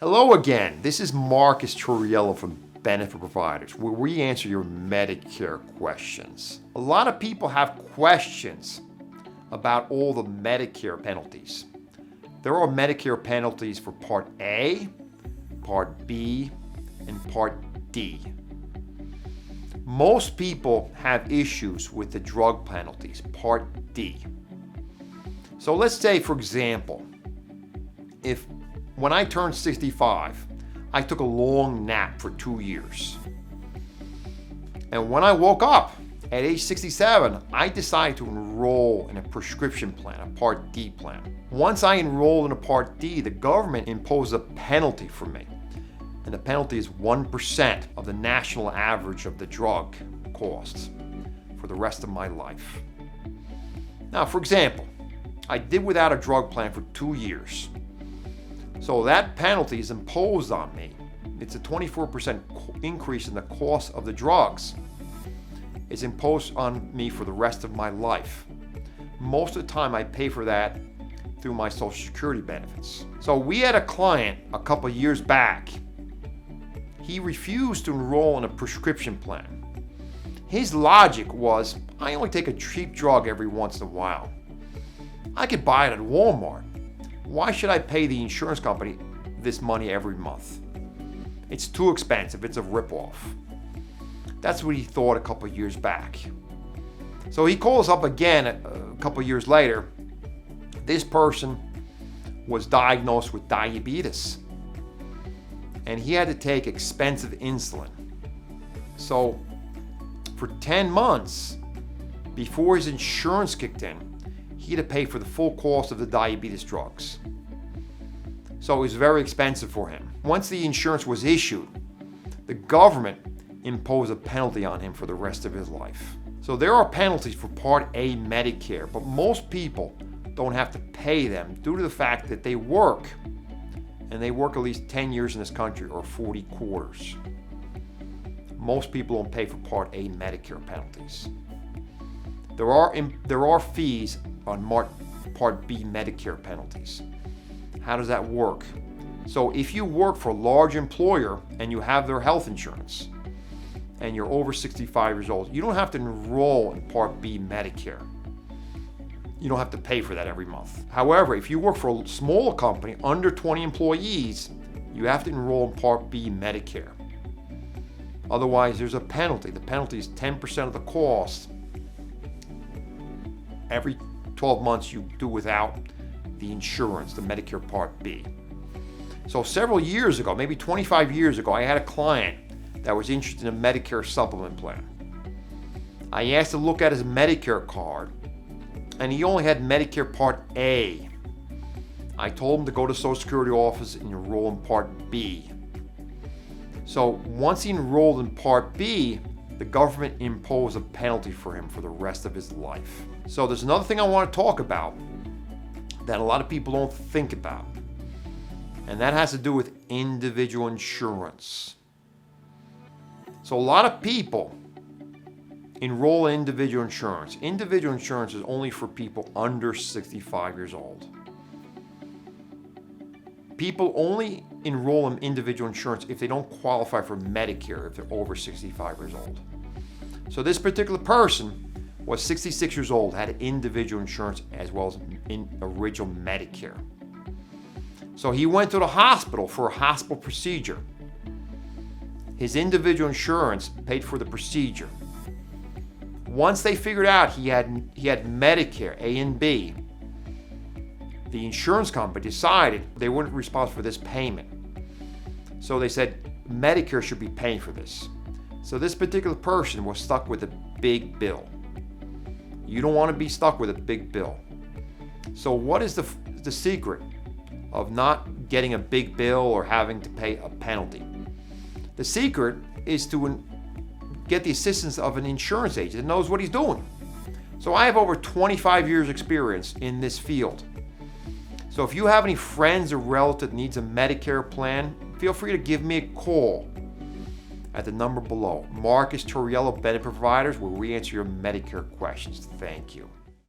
Hello again. This is Marcus Torriello from Benefit Providers, where we answer your Medicare questions. A lot of people have questions about all the Medicare penalties. There are Medicare penalties for Part A, Part B, and Part D. Most people have issues with the drug penalties, Part D. So let's say, for example, when I turned 65, I took a long nap for 2 years. And when I woke up at age 67, I decided to enroll in a prescription plan, a Part D plan. Once I enrolled in a Part D, the government imposed a penalty for me. And the penalty is 1% of the national average of the drug costs for the rest of my life. Now, for example, I did without a drug plan for 2 years. So that penalty is imposed on me. It's a 24% increase in the cost of the drugs. It's imposed on me for the rest of my life. Most of the time I pay for that through my Social Security benefits. So we had a client a couple of years back. He refused to enroll in a prescription plan. His logic was, I only take a cheap drug every once in a while. I could buy it at Walmart. Why should I pay the insurance company this money every month? It's too expensive. It's a ripoff. That's what he thought a couple of years back. So he calls up again a couple of years later. This person was diagnosed with diabetes, and he had to take expensive insulin. So for 10 months before his insurance kicked in, he had to pay for the full cost of the diabetes drugs. So it was very expensive for him. Once the insurance was issued, the government imposed a penalty on him for the rest of his life. So there are penalties for Part A Medicare, but most people don't have to pay them due to the fact that they work, and they work at least 10 years in this country or 40 quarters. Most people don't pay for Part A Medicare penalties. There are fees on Part B Medicare penalties. How does that work? So if you work for a large employer and you have their health insurance and you're over 65 years old, you don't have to enroll in Part B Medicare. You don't have to pay for that every month. However, if you work for a small company under 20 employees, you have to enroll in Part B Medicare. Otherwise, there's a penalty. The penalty is 10% of the cost. Every 12 months you do without the insurance, the Medicare Part B. So several years ago, maybe 25 years ago, I had a client that was interested in a Medicare supplement plan. I asked to look at his Medicare card, and he only had Medicare Part A. I told him to go to the Social Security office and enroll in Part B. So once he enrolled in Part B, the government imposed a penalty for him for the rest of his life. So there's another thing I want to talk about that a lot of people don't think about, and that has to do with individual insurance. So a lot of people enroll in individual insurance. Individual insurance is only for people under 65 years old. People only enroll in individual insurance if they don't qualify for Medicare if they're over 65 years old. So this particular person was 66 years old, had individual insurance as well as in original Medicare. So he went to the hospital for a hospital procedure. His individual insurance paid for the procedure. Once they figured out he had Medicare A and B, the insurance company decided they weren't responsible for this payment. So they said Medicare should be paying for this. So this particular person was stuck with a big bill. You don't want to be stuck with a big bill. So what is the secret of not getting a big bill or having to pay a penalty? The secret is to get the assistance of an insurance agent that knows what he's doing. So I have over 25 years experience in this field. So if you have any friends or relative that needs a Medicare plan, feel free to give me a call at the number below. Marcus Torriello, Benefit Providers, where we answer your Medicare questions. Thank you.